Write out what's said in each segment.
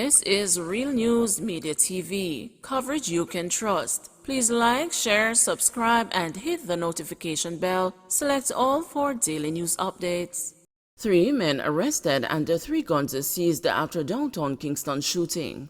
This is Real News Media TV, coverage you can trust. Please like, share, subscribe, and hit the notification bell. Select all for daily news updates. 3 men arrested and 3 guns seized after downtown Kingston shooting.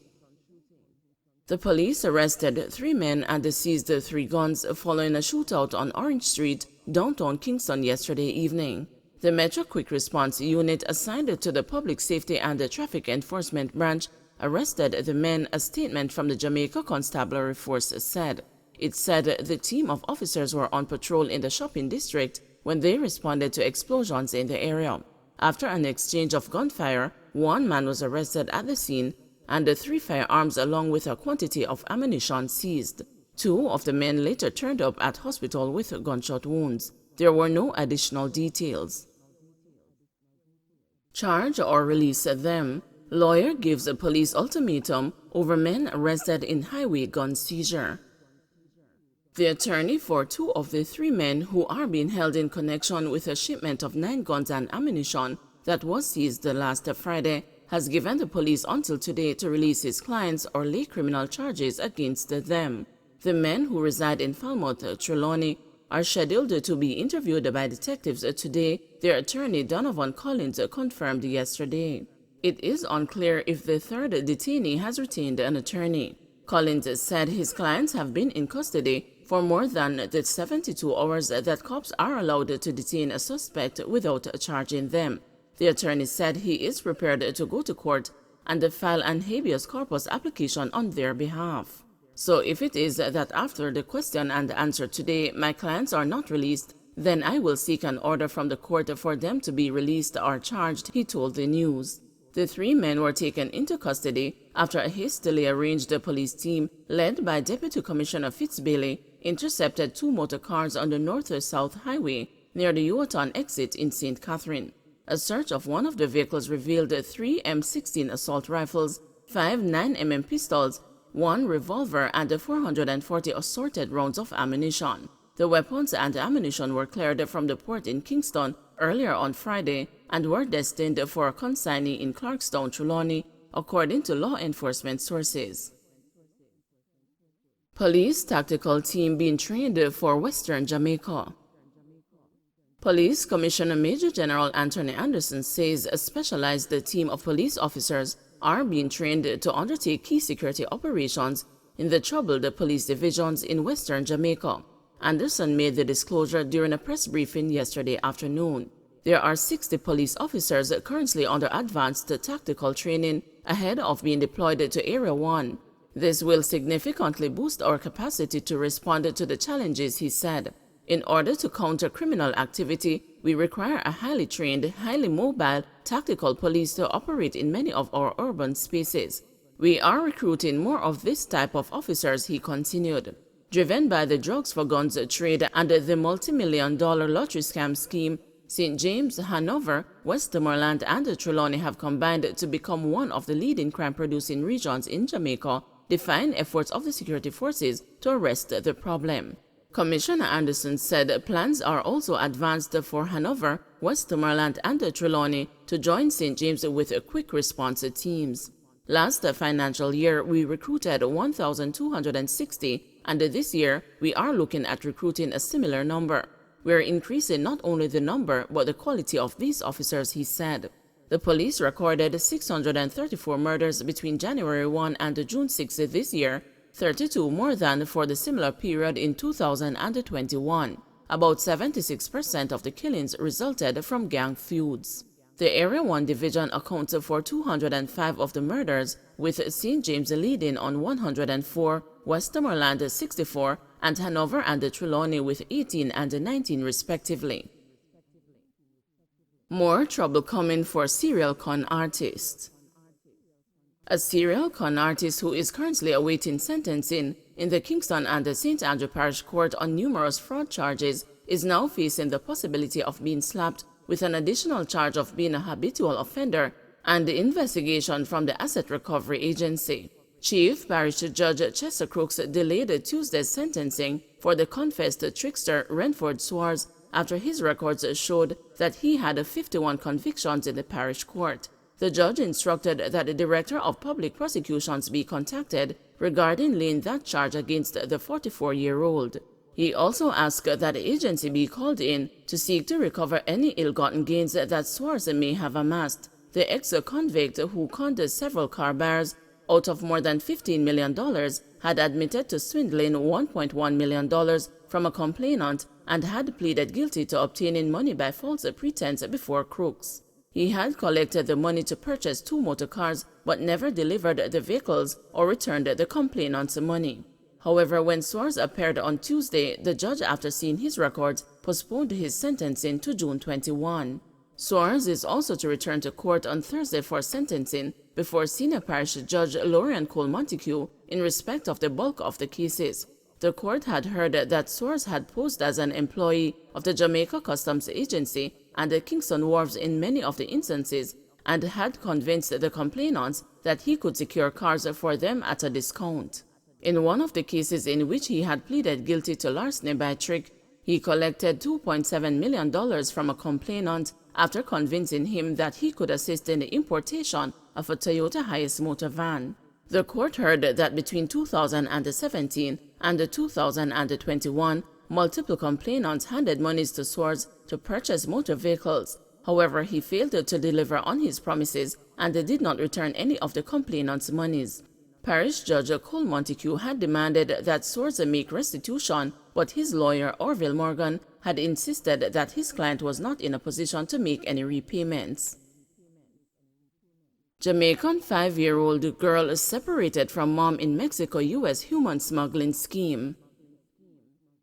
The police arrested 3 men and seized 3 guns following a shootout on Orange Street, downtown Kingston yesterday evening. The Metro Quick Response Unit assigned to the Public Safety and the Traffic Enforcement Branch arrested the men, a statement from the Jamaica Constabulary Force said. It said the team of officers were on patrol in the shopping district when they responded to explosions in the area. After an exchange of gunfire, 1 man was arrested at the scene and the 3 firearms along with a quantity of ammunition seized. 2 of the men later turned up at hospital with gunshot wounds. There were no additional details. Charge or release them. Lawyer gives a police ultimatum over men arrested in highway gun seizure. The attorney for 2 of the 3 men who are being held in connection with a shipment of 9 guns and ammunition that was seized last Friday has given the police until today to release his clients or lay criminal charges against them. The men, who reside in Falmouth, Trelawney, are scheduled to be interviewed by detectives today, their attorney Donovan Collins confirmed yesterday. It is unclear if the 3rd detainee has retained an attorney. Collins said his clients have been in custody for more than the 72 hours that cops are allowed to detain a suspect without charging them. The attorney said he is prepared to go to court and file an habeas corpus application on their behalf. So if it is that after the question and answer today my clients are not released, then I will seek an order from the court for them to be released or charged, he told the news. The 3 men were taken into custody after a hastily arranged police team led by Deputy Commissioner Fitzbailey intercepted 2 motor cars on the North-South Highway near the Yuaton exit in St. Catherine. A search of one of the vehicles revealed 3 M16 assault rifles, 5 9mm pistols, 1 revolver, and 440 assorted rounds of ammunition. The weapons and ammunition were cleared from the port in Kingston earlier on Friday and were destined for a consignee in Clarkstown, Trelawney, according to law enforcement sources. Police tactical team being trained for Western Jamaica. Police Commissioner Major General Anthony Anderson says a specialized team of police officers are being trained to undertake key security operations in the troubled police divisions in Western Jamaica. Anderson made the disclosure during a press briefing yesterday afternoon. There are 60 police officers currently under advanced tactical training ahead of being deployed to Area 1. This will significantly boost our capacity to respond to the challenges, he said. In order to counter criminal activity, we require a highly trained, highly mobile, tactical police to operate in many of our urban spaces. We are recruiting more of this type of officers, he continued. Driven by the drugs for guns trade and the multi-million-dollar lottery scam scheme, St. James, Hanover, Westmoreland, and Trelawney have combined to become one of the leading crime-producing regions in Jamaica, defying efforts of the security forces to arrest the problem. Commissioner Anderson said plans are also advanced for Hanover, Westmoreland, and Trelawney to join St. James with quick response teams. Last financial year, we recruited 1,260, and this year, we are looking at recruiting a similar number. We are increasing not only the number, but the quality of these officers, he said. The police recorded 634 murders between January 1 and June 6 this year, 32 more than for the similar period in 2021. About 76% of the killings resulted from gang feuds. The Area 1 division accounts for 205 of the murders, with St. James leading on 104, Westmoreland 64, and Hanover and Trelawney with 18 and 19 respectively. More trouble coming for serial con artist. A serial con artist who is currently awaiting sentencing in the Kingston and St. Andrew Parish Court on numerous fraud charges is now facing the possibility of being slapped with an additional charge of being a habitual offender and the investigation from the Asset Recovery Agency. Chief Parish Judge Chester Crooks delayed Tuesday's sentencing for the confessed trickster Renford Swartz after his records showed that he had 51 convictions in the parish court. The judge instructed that the Director of Public Prosecutions be contacted regarding laying that charge against the 44-year-old. He also asked that the agency be called in to seek to recover any ill-gotten gains that Swartz may have amassed. The ex-convict, who conned several car buyers out of more than $15 million, had admitted to swindling $1.1 million from a complainant and had pleaded guilty to obtaining money by false pretense before crooks. He had collected the money to purchase 2 motor cars but never delivered the vehicles or returned the complainant's money. However, when Swartz appeared on Tuesday, the judge, after seeing his records, postponed his sentencing to June 21. Swartz is also to return to court on Thursday for sentencing before Senior Parish Judge Lorian Cole Montague in respect of the bulk of the cases. The court had heard that Swartz had posed as an employee of the Jamaica Customs Agency and the Kingston wharves in many of the instances, and had convinced the complainants that he could secure cars for them at a discount. In one of the cases in which he had pleaded guilty to larceny by trick, he collected $2.7 million from a complainant after convincing him that he could assist in the importation of a Toyota Hiace motor van. The court heard that between 2017 and 2021, multiple complainants handed monies to Swartz to purchase motor vehicles. However, he failed to deliver on his promises and did not return any of the complainants' monies. Parish Judge Cole Montague had demanded that Swartz make restitution, but his lawyer, Orville Morgan, had insisted that his client was not in a position to make any repayments. Jamaican 5-year-old girl separated from mom in Mexico-U.S. human smuggling scheme.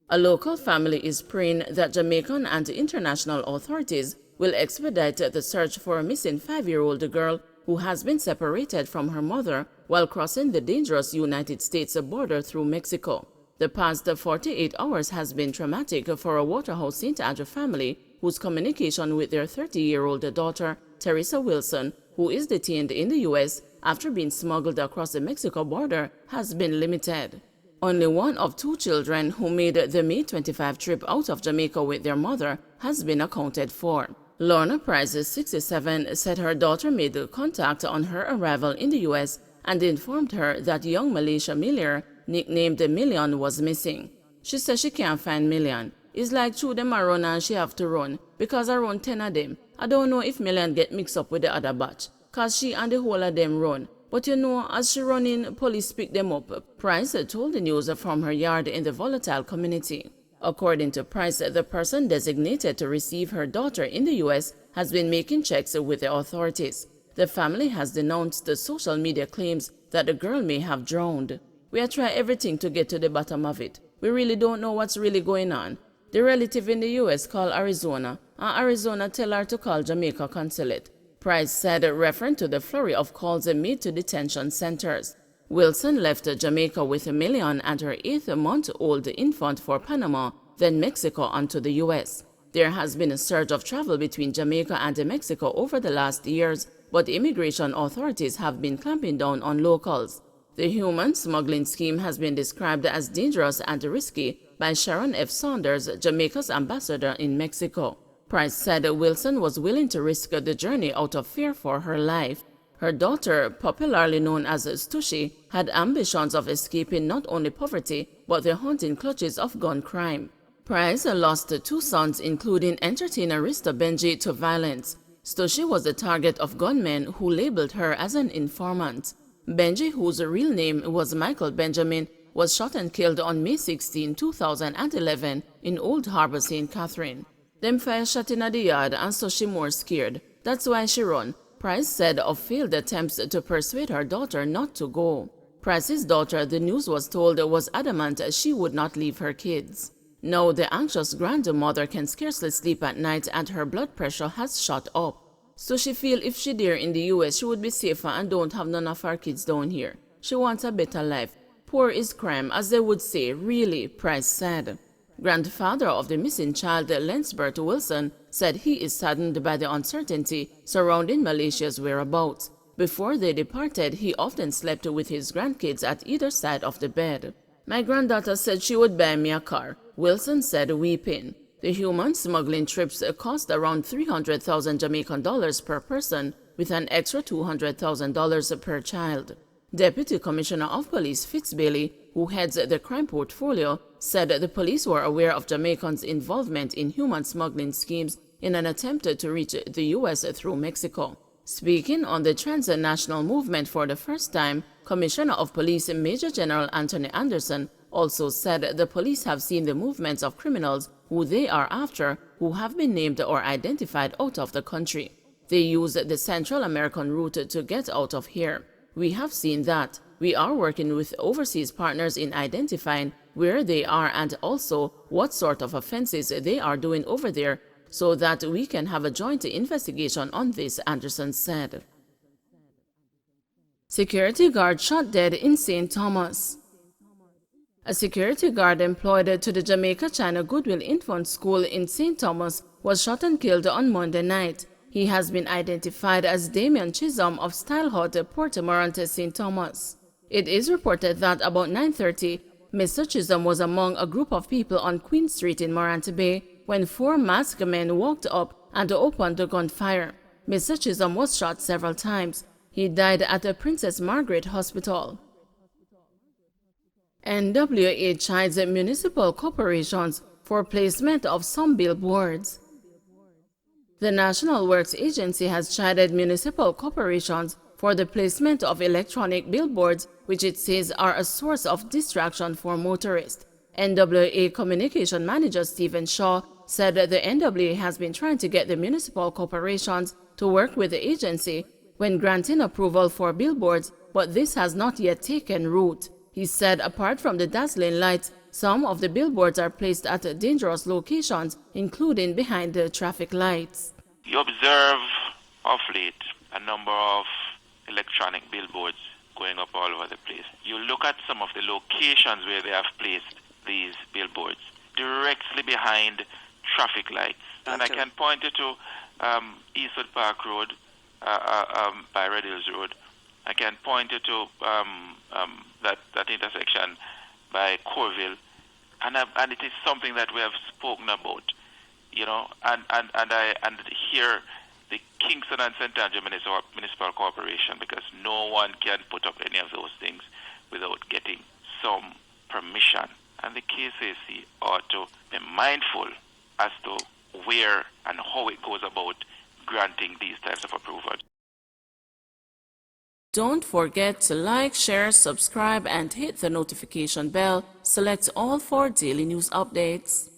A local family is praying that Jamaican and international authorities will expedite the search for a missing 5-year-old girl who has been separated from her mother while crossing the dangerous United States border through Mexico. The past 48 hours has been traumatic for a Waterhouse St. Andrew family whose communication with their 30-year-old daughter, Teresa Wilson, who is detained in the U.S. after being smuggled across the Mexico border, has been limited. Only one of 2 children who made the May 25 trip out of Jamaica with their mother has been accounted for. Lorna Price, 67, said her daughter made contact on her arrival in the U.S. and informed her that young Malaysia Miller, nicknamed Million, was missing. She says she can't find Million. It's like 2 them are run and she have to run, because around 10 of them. I don't know if Million get mixed up with the other batch, cause she and the whole of them run. But you know, as she running, police pick them up. Price told the news from her yard in the volatile community. According to Price, the person designated to receive her daughter in the U.S. has been making checks with the authorities. The family has denounced the social media claims that the girl may have drowned. We are trying everything to get to the bottom of it. We really don't know what's really going on. The relative in the U.S. called Arizona, and Arizona tell her to call Jamaica consulate. Price said, referring to the flurry of calls made to detention centers. Wilson left Jamaica with Million and her 8-month-old infant for Panama, then Mexico onto the U.S. There has been a surge of travel between Jamaica and Mexico over the last years, but immigration authorities have been clamping down on locals. The human smuggling scheme has been described as dangerous and risky by Sharon F. Saunders, Jamaica's ambassador in Mexico. Price said Wilson was willing to risk the journey out of fear for her life. Her daughter, popularly known as Stushy, had ambitions of escaping not only poverty, but the haunting clutches of gun crime. Price lost 2 sons, including entertainer Rista Benji, to violence. Stushy was the target of gunmen who labeled her as an informant. Benji, whose real name was Michael Benjamin, was shot and killed on May 16, 2011 in Old Harbor, St. Catherine. Them fire shot in the yard and Stushy more scared. That's why she run. Price said of failed attempts to persuade her daughter not to go. Price's daughter, the news was told, was adamant she would not leave her kids. Now the anxious grandmother can scarcely sleep at night and her blood pressure has shot up. So she feel if she there in the US she would be safer and don't have none of her kids down here. She wants a better life. Poor is crime, as they would say, really, Price said. Grandfather of the missing child, Lensbert Wilson, said he is saddened by the uncertainty surrounding Malaysia's whereabouts. Before they departed, he often slept with his grandkids at either side of the bed. My granddaughter said she would buy me a car, Wilson said, weeping. The human smuggling trips cost around 300,000 Jamaican dollars per person, with an extra $200,000 per child. Deputy Commissioner of Police Fitzbailey, who heads the crime portfolio, said the police were aware of Jamaicans' involvement in human smuggling schemes in an attempt to reach the U.S. through Mexico. Speaking on the transnational movement for the first time, Commissioner of Police Major General Anthony Anderson also said the police have seen the movements of criminals who they are after who have been named or identified out of the country. They use the Central American route to get out of here. We have seen that. We are working with overseas partners in identifying where they are and also what sort of offenses they are doing over there so that we can have a joint investigation on this, Anderson said. Security guard shot dead in St. Thomas. A security guard employed to the Jamaica China Goodwill Infant School in St. Thomas was shot and killed on Monday night. He has been identified as Damian Chisholm of Style Hut, Port Morant, St. Thomas. It is reported that about 9:30, Mr. Chisholm was among a group of people on Queen Street in Morant Bay when 4 masked men walked up and opened gunfire. Mr. Chisholm was shot several times. He died at the Princess Margaret Hospital. NWA chides municipal corporations for placement of some billboards. The National Works Agency has chided municipal corporations for the placement of electronic billboards, which it says are a source of distraction for motorists. NWA Communication Manager Stephen Shaw said that the NWA has been trying to get the municipal corporations to work with the agency when granting approval for billboards, but this has not yet taken root. He said apart from the dazzling lights, some of the billboards are placed at dangerous locations, including behind the traffic lights. You observe of late a number of electronic billboards going up all over the place. You look at some of the locations where they have placed these billboards, directly behind traffic lights. And I can point you to Eastwood Park Road, by Red Hills Road. I can point you to that intersection by Corville, and it is something that we have spoken about, you know, and here the Kingston and St. Andrew Municipal Corporation, because no one can put up any of those things without getting some permission. And the KCC ought to be mindful as to where and how it goes about granting these types of approvals. Don't forget to like, share, subscribe, and hit the notification bell. Select all for daily news updates.